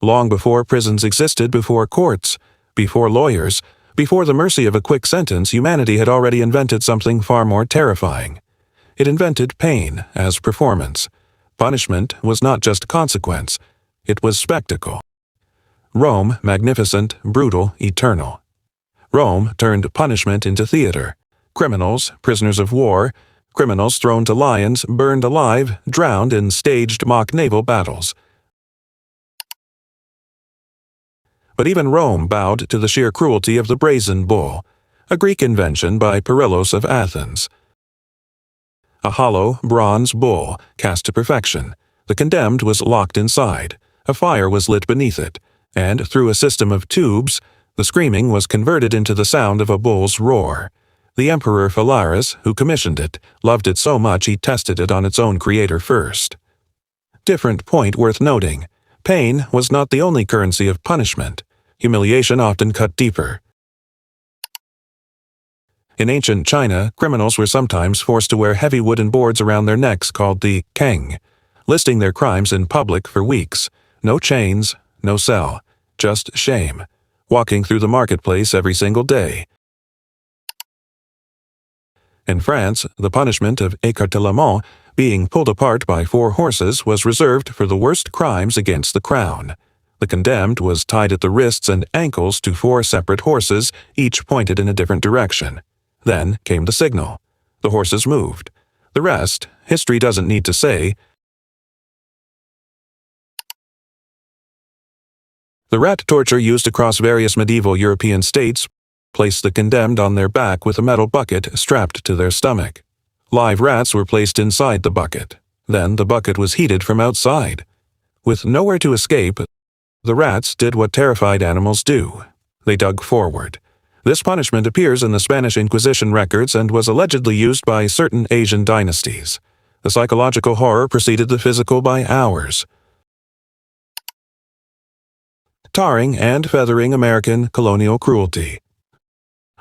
Long before prisons existed, before courts, before lawyers, before the mercy of a quick sentence, humanity had already invented something far more terrifying. It invented pain as performance. Punishment was not just consequence, it was spectacle. Rome, magnificent, brutal, eternal. Rome turned punishment into theater. Criminals, prisoners of war, criminals thrown to lions, burned alive, drowned in staged mock naval battles. But even Rome bowed to the sheer cruelty of the Brazen Bull, a Greek invention by Perillus of Athens. A hollow, bronze bull, cast to perfection. The condemned was locked inside. A fire was lit beneath it, and through a system of tubes, the screaming was converted into the sound of a bull's roar. The Emperor Phalaris, who commissioned it, loved it so much he tested it on its own creator first. Different point worth noting. Pain was not the only currency of punishment. Humiliation often cut deeper. In ancient China, criminals were sometimes forced to wear heavy wooden boards around their necks called the Cangue, listing their crimes in public for weeks. No chains, no cell, just shame. Walking through the marketplace every single day. In France, the punishment of écartèlement, being pulled apart by 4 horses, was reserved for the worst crimes against the crown. The condemned was tied at the wrists and ankles to 4 separate horses, each pointed in a different direction. Then came the signal. The horses moved. The rest, history doesn't need to say. The rat torture used across various medieval European states placed the condemned on their back with a metal bucket strapped to their stomach. Live rats were placed inside the bucket. Then the bucket was heated from outside. With nowhere to escape, the rats did what terrified animals do. They dug forward. This punishment appears in the Spanish Inquisition records and was allegedly used by certain Asian dynasties. The psychological horror preceded the physical by hours. Tarring and feathering American colonial cruelty.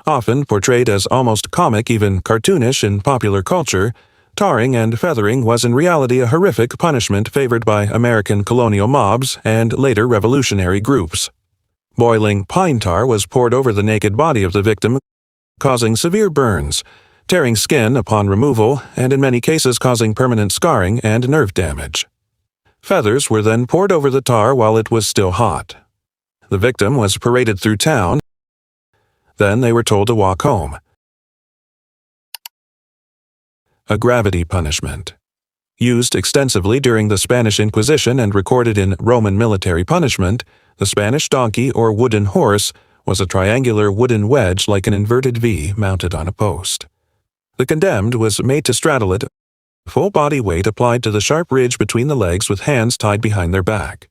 Often portrayed as almost comic, even cartoonish in popular culture, tarring and feathering was in reality a horrific punishment favored by American colonial mobs and later revolutionary groups. Boiling pine tar was poured over the naked body of the victim, causing severe burns, tearing skin upon removal, and in many cases causing permanent scarring and nerve damage. Feathers were then poured over the tar while it was still hot. The victim was paraded through town. Then they were told to walk home. A gravity punishment. Used extensively during the Spanish Inquisition and recorded in Roman military punishment, the Spanish donkey or wooden horse was a triangular wooden wedge like an inverted V mounted on a post. The condemned was made to straddle it, full body weight applied to the sharp ridge between the legs with hands tied behind their back.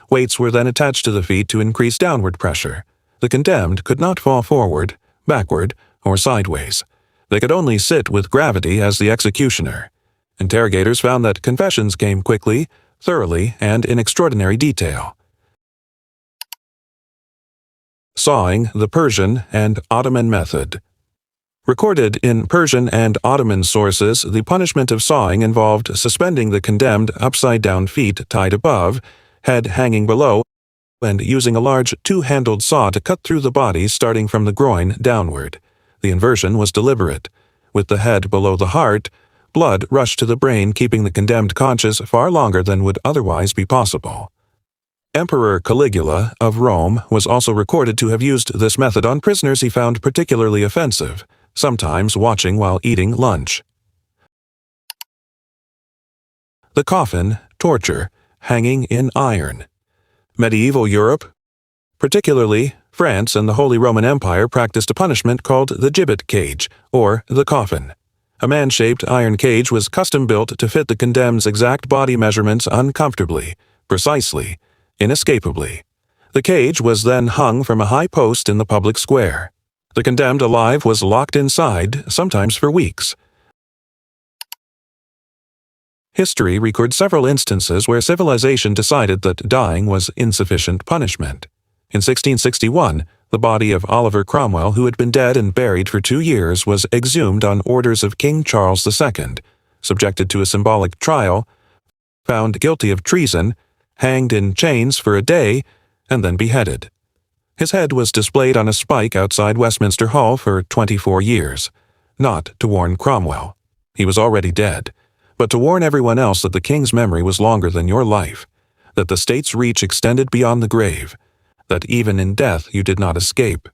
Weights were then attached to the feet to increase downward pressure. The condemned could not fall forward, backward, or sideways. They could only sit with gravity as the executioner. Interrogators found that confessions came quickly, thoroughly, and in extraordinary detail. Sawing, the Persian and Ottoman method. Recorded in Persian and Ottoman sources, the punishment of sawing involved suspending the condemned upside-down feet tied above, head hanging below, and using a large 2-handled saw to cut through the body starting from the groin downward. The inversion was deliberate. With the head below the heart, blood rushed to the brain, keeping the condemned conscious far longer than would otherwise be possible. Emperor Caligula of Rome was also recorded to have used this method on prisoners he found particularly offensive, sometimes watching while eating lunch. The coffin, torture, hanging in iron. Medieval Europe, particularly France and the Holy Roman Empire, practiced a punishment called the Gibbet Cage, or the coffin. A man-shaped iron cage was custom-built to fit the condemned's exact body measurements uncomfortably, precisely, inescapably. The cage was then hung from a high post in the public square. The condemned alive was locked inside, sometimes for weeks. History records several instances where civilization decided that dying was insufficient punishment. In 1661, the body of Oliver Cromwell, who had been dead and buried for 2 years, was exhumed on orders of King Charles II, subjected to a symbolic trial, found guilty of treason, hanged in chains for a day, and then beheaded. His head was displayed on a spike outside Westminster Hall for 24 years, not to warn Cromwell. He was already dead, but to warn everyone else that the king's memory was longer than your life, that the state's reach extended beyond the grave, that even in death you did not escape.